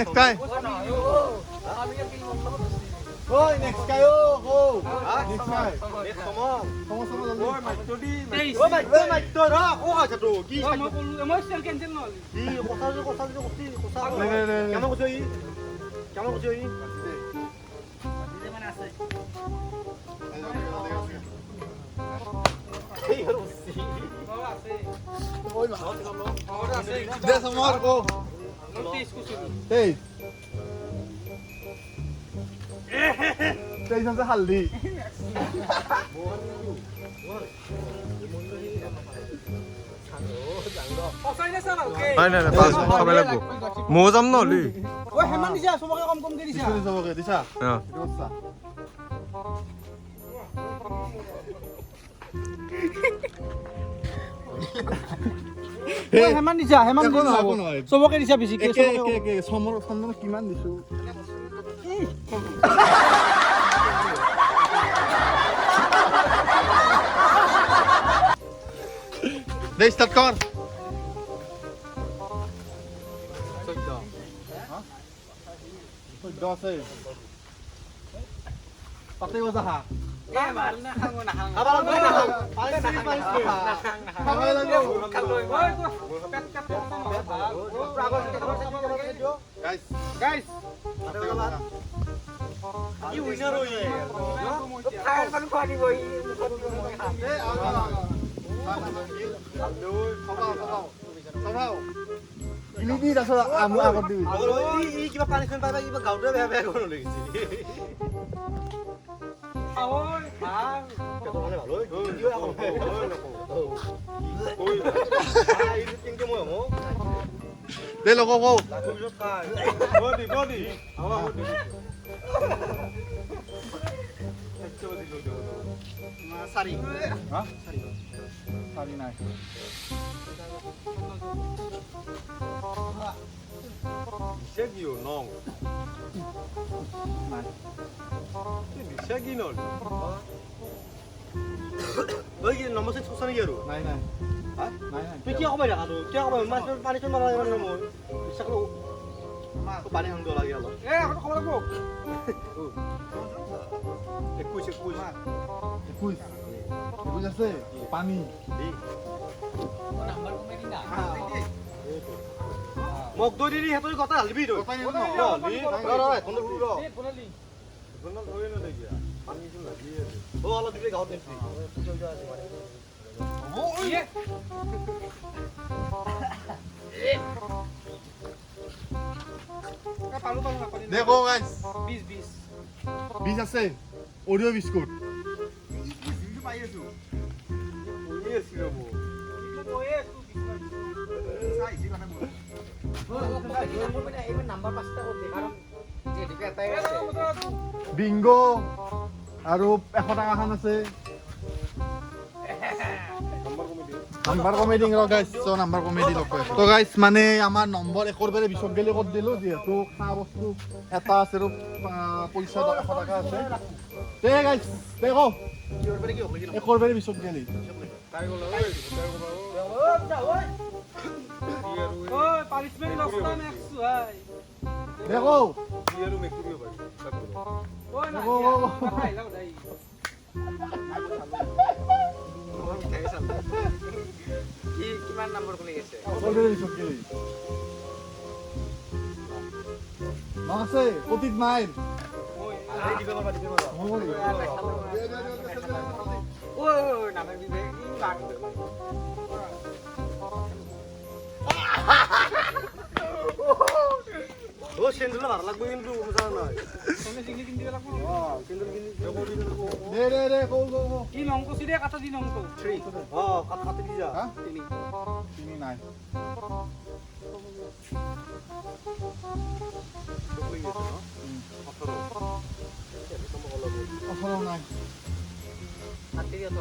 ঐ নেক্সট কাই ও নেক্সট কাই সমস্যা জলদি ঐ মাইটো ৰ ও আছাটো কি মই ক'লো মই চেল কেনচেল নহ'লি কি কথা কেমন কৈছ ই কেমন কৈছ ই এই হৰছি বাবা আছে ওই মা বাবা আছে দে সমর কো নোটিস কুছিলো 23 আছে হালদি পছাই না স্যার ওকে নাই পাঁচ খাব লাগিব ময়ো যাম নহ'লি ঐ হেমান দিছা সবকে কম কমকে দিছা চবকে দিছা অঁ ৰছা ঐ হেমান দিছা হেমান একো নহয়, একো নহয়। সবকে দিছা বেছিকে একে একে একে সমর কিমান দিছো দে স্টার্ট কর 14 আছে পাতে গজা হা এ মাল না খাঙো না খাঙো আবার পানি খাবাই লাগব খালো ঐ তো পেট কাট গাইস গাইস কি হইছে ৰ ই খাই পান খোৱা দিব ই এ আগা সবাও ইনি দি ৰাছ আমু আগত দিবি আগৰ ই কিবা পানী খান পাই কিবা গাউতে বেয়া বেয়া কৰিব লাগিছে ঐ ভাল পেটৰ মানে ভাল হৈ গ'ল কিয় আকৌ ঐ এইটো কিনকে মই হমো দে লোক কও লাখৰ কাই বডি আৱা বডি সারি হা সারি নাই সে কিও নং নাই দিছা কি নল ঐ কি নম্বৰ চেঞ্জ কৰছা নেকি আৰু নাই নাই হা নাই নাই তুই কিয় কবাই দেখা কিয় কবাই মাছ পানী চোন মাৰা মানে মই বিশ্বাস কৰো পানী খাম লাগে অলপ এ এখন খবৰ লাগব 21 21 বুঝ আছে পানী মোক দৈ দি হেতই কথা হালবি তই কথাই নিদিওঁ। এখন ৰ এ বনালি দুখনমান ধৰি ন দেখিয়া পানী চোন লাগি আছে ও অলপ দিলে গাঁৱত দেখছি ইয়ে পালো পালো নাপালি দেখো গাইস 20 20 বীজ আছে অৰিঅ বিস্কুট পাই আছো শুনি আছিল মোক বিংগো আৰু 100 টকা খান আছে নাম্বাৰ কমাই দিম ৰ গাইস সো নাম্বাৰ কমাই দি লক তো গাইস মানে আমাৰ নম্বৰ একৰ বেৰে বিছক গেলি কত দিলো যেহেতু খা বস্তু এটা আছে আৰু পইচা 100 টকা আছে তে গাইস দেখো একৰ বেৰে বিছক গেলি ওই পানিশমেন্ট লসটা ম্যাক্স ভাই দেখো ওই না ভাই লাও দাই কি কিমান নম্বৰ কোনে গেছে একৰ বেৰে বিছক গেলি আছে পতিত মাইল ওই নামে বিবে কি লাগ ও সেন্ডুল ভালো লাগবে কিন্তু বুঝা নাই তুমি জিগলি কিন দিবে লাগবো সেন্ডুল কিনি দে কো কি নংক সিরে কাটা দি নংক 3 কাট কাট দি যা হ্যাঁ তিনি তিনি নাই অসম নাই হাতে দিয়া তো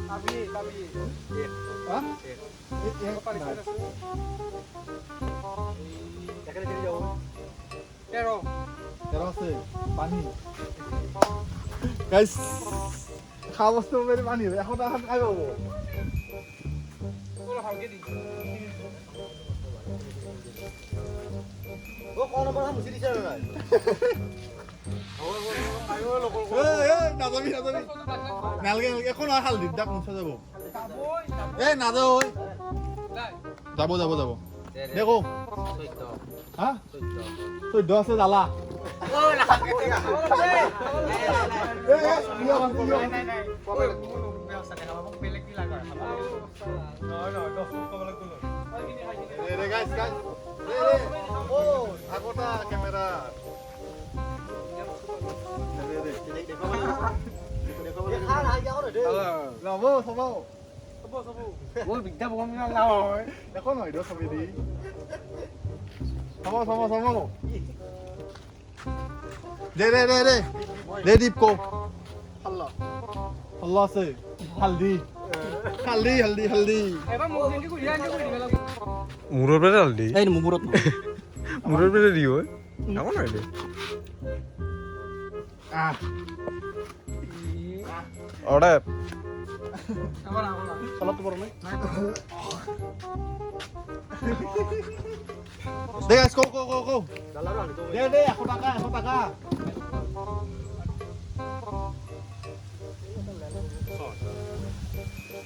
পাবি পাবি হ্যাঁ এখানে চলে যাও 13 তেরো আছে পানি গাইস খাওয়া বস্তু মেরে পানি 100 টাকা খাই পাবো তোরা ভালকে দি ও কোন নম্বর মুছি দিছ না নাযাবি নালগে এখন হালদি দাক মুছা যাব যাবই নাযাব যাই যাব দেখো হ্যাঁ তুই 10 আছে জ্বালা ক্যামেরা বল বিদ্যা বম না লাও এখন হয় দো ছবি দি থামো দে দীপ কো আল্লাহ আছে হালদি এবার মুখ দিনকে কইরা আনতে কই দিবে লাগবো মূৰৰ পৰা ডাল দি এই মুমুৰত মূৰৰ পৰা দিও ডাঙৰ নহয় দে আহ অৰে আবার চলত পড়ো না দে গাইস কো ডালার আনি তো দে 100 টাকা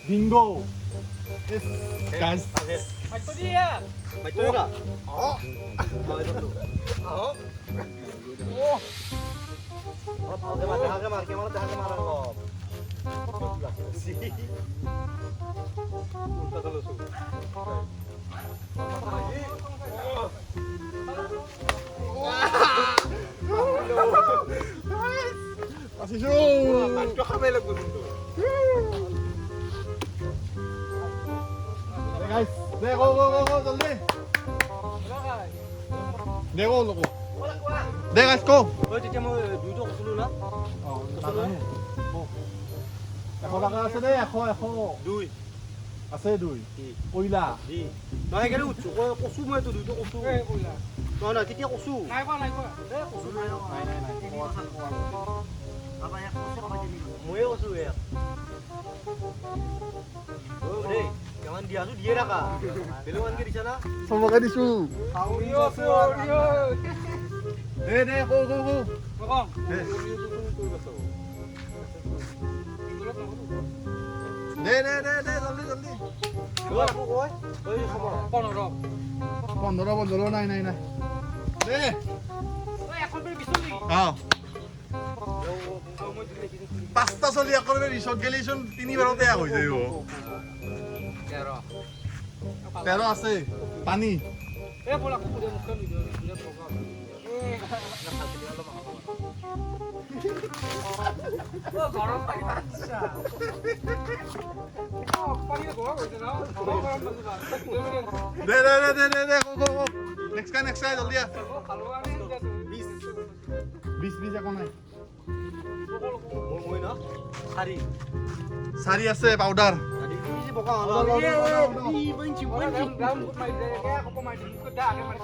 বিঙ্গো গাইস মাইতো দিয়া ভাই তো না আগে মার কে মারা গো আসি শো তো খাবে লাগবে কিন্তু গাইস দে গো জলদি দে গো লোকো দে গাইস কো ওই তেতিয়া মই দুইটো কইছিলো না নাজানো 100 টাকা আছে দে 100 দুই আছে দুই কইলা দি নহয় কেনে উঠছো কচু মই তো দুইটো কচু এই কইলা নহয় নহয় কেতিয়া কচু নাই কোৱা এ কচু নাই নাই ময়ে কচু এ ও দেই কেমান দিয়া আছো দিয়ে রাখা বেলো আনকে দিছা না চবকে দিছো অৰিও আছে অৰিও দে কো কম দে জলদি জলদি ও আকো কই ওই খবৰ 15 নাই দে ওই এখন বেৰ বিচলি পাঁচটা চলি একেবাৰে ৰিচৰ্ট গেলিচোন 3 বাৰতে হৈ যায় 13 আছে পানী এই বলা কুকুৰে মুখখন নিদিও বিৰাট বগা ও গৰম পানী আচ্ছা পানী গৰম হৈছে না গৰম দে কো নেক্সট কাই জলদি আ খালো আমি 20 একো নাই মই না সারি আছে পাউডার সারি কি বকা ই বঞ্চি গাম মাই দে কপ মাই দিন কো দা আগে মারি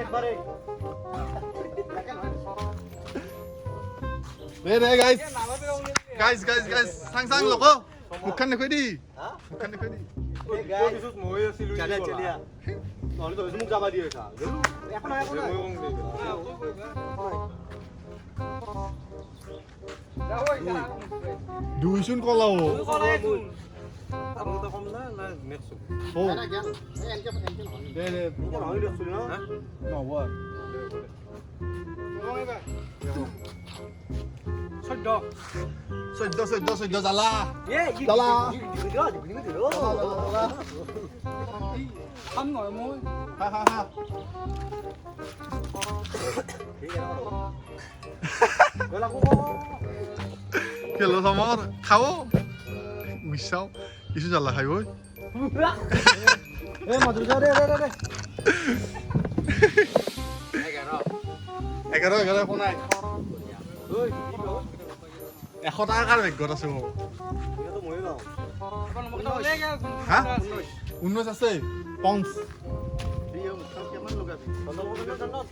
একবারে দে গাইস সাং লোকো মুখখান দেখুই দি হা মুখখান দেখুই দি এই গাই মই আছিলো চালিয়া নহলে তো মোক যাবা দিয়ে ছা এখন নাই দুইছুন কলাও আপুনি তো কম না না নেক্সট ও দে এটা নহলে দেখছো না নহব চৈধ্য জ্বালা এ দালা। খাম নহয় মই হা খেলো সমর খাও মিশাও কিছু জ্বালা খাই ওই এ মাদুর যা রে 11 একো নাই ওই 100 টাকা কাৰ বেগত আছে মোৰ এটা তো মই গাও হা 19 আছে পঞ্চ দিয়ে মুখখন কেমন লগাবি চন্দন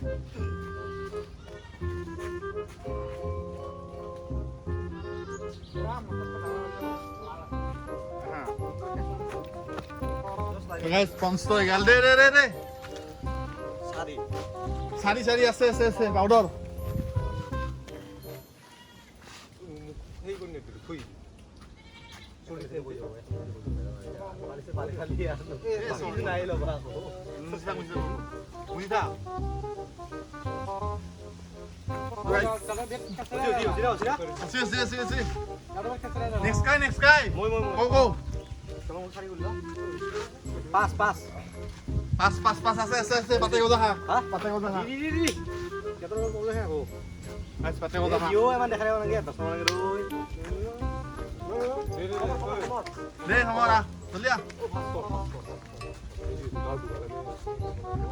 গাইস পঞ্চ তো এগাল দে সারি সারি আছে পাউডার এই কোন নে তুই চুরিতে বই যাবে পালি খালি আর কিছু নাই লবা বুঝিছা আছে নেক্সট গাই মই গো চলো মই সারি গুলো পাস পাঁচ আছে পাতে গদা হা হা পাতে গদা হা দি কত বলে হে গো আজ পাতে গদা হা ইও এমান দেখা না লাগে 10 লাগে রই দে हमरा চলিয়া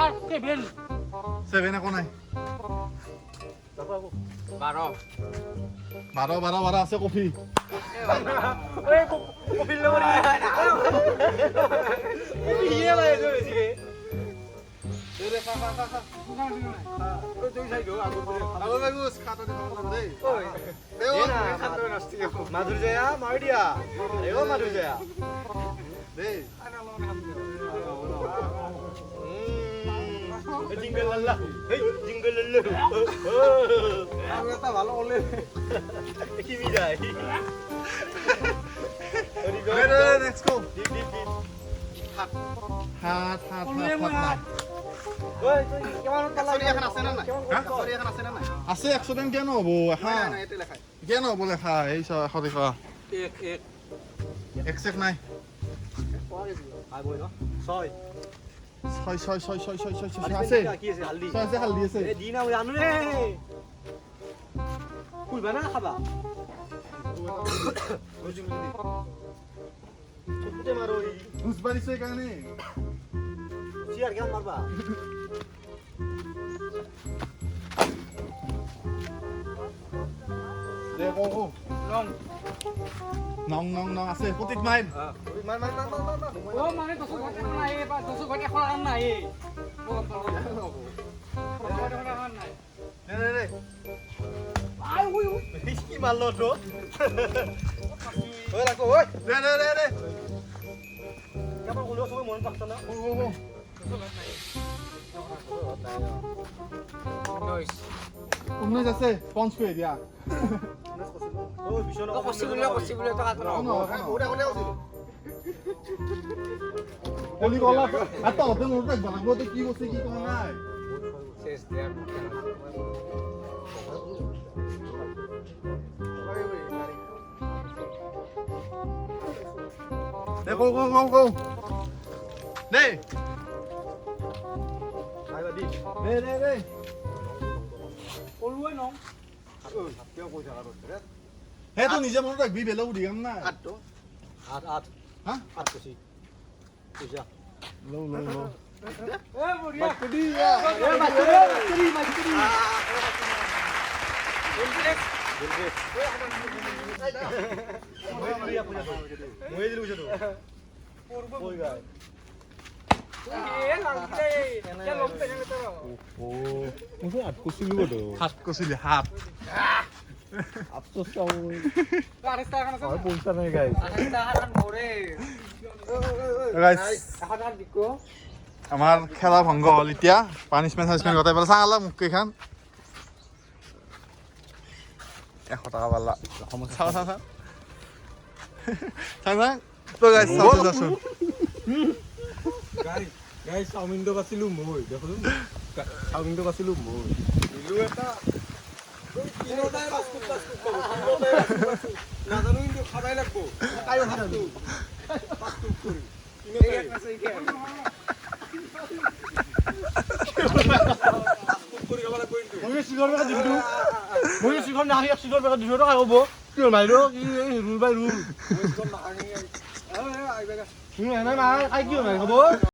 আর কে বেল 7 একো নাই 12 আছে কফি ওই কফি লবরি ইয়ে লাগে তো বেশি রে খা তো তুই যাই গো আগো বেগুস খাতা দে দে ওই দেও না মাধুর জয়া মার দিয়া আরে ও মাধুর জয়া দে জিঙ্গল লাল্লা এই জিঙ্গল লাল্লা আর এটা ভালো হলে কি বিদায় দে নেক্সট গো ডিপ হাত ওই তুই কেমন পালা এখন আছে না নাই সরি এখন আছে না নাই আছে 100 টাকা কেন হবো হ্যাঁ না এতে লেখা কেন বলে খা এই 100 টাকা এক সেক নাই আই বই না ছয় 6 আছে কি আছে হালদি আছে হালদি আছে এ দিনা ওই আনু রে কুইবা না খাবা চুপতে মারো বুঝবারিছে কানে চিয়ার কেমন মারবা দে গো লং নং নং নং আছে প্ৰতীক মাইন মান মান মান মান মান ও মানে 10 ঘন্টা নাই বা 10 ঘন্টা এখন আন নাই ও এখন নাই নে নে নে আই উই কি মারলো তো ওই রাখো ওই দে দে দে দে কেমন হলো সবাই মন রাখছ না নইস 19 আছে পঞ্চ কৰি দিয়া ওই ভীষণ পসিবল তো কাট ওটা ওটা ওটা কলি গলা এত হতে মোৰ তাক বনাব তো কি বস্তু কি কোৱা নাই শেষ দেয়া দে কো কো কো কো দে আইবা দি দে দে দে ওলুই নং কেউ কই থাকা রে হে তো নিজে মনত ৰাখবি বেলেগ উঠি কাম নাই আট তো আট হা আট কইছি কইছা লো লো লো এ বড়িয়া কদিয়া এ মাছরি মাছরি মই দিলু বুঝছো কই গায় এ লাগলে কে লমতে নে তো হাত কছিলি হাত আরেস্তা খানা সব পইচা নাই গাইছ আরেস্তা খান মোরে গাইস এখন আর দিকো আমাৰ খেলা ভংগ হ'ল এতিয়া পানিছমেণ্ট চানিছমেণ্ট গতাই পেলাই চাঙালা মোক কেইখান 100 টাকা পালা চাওঁ চাওঁ চাওঁ চাওঁ চাওঁ তো গাইছ চাওঁ যাচোন গাইছ চাওমিনটো বাছিলো মই দেখোন চাওমিনটো বাছিলো মই দিলু এটা তিনটাই বাস্কুট নাজানো কিন্তু খাবাই লাগবো কাই খাবো বাস্কুট করি এক আছে কি মই সিগৰ বেকা দিলু মই সিগৰ না সিগৰ বেকা 200 টাকা হ'ব কি মাইৰো কি ৰুল বাই ৰুল আইবেগা নাই নাই আই কি মাই হ'ব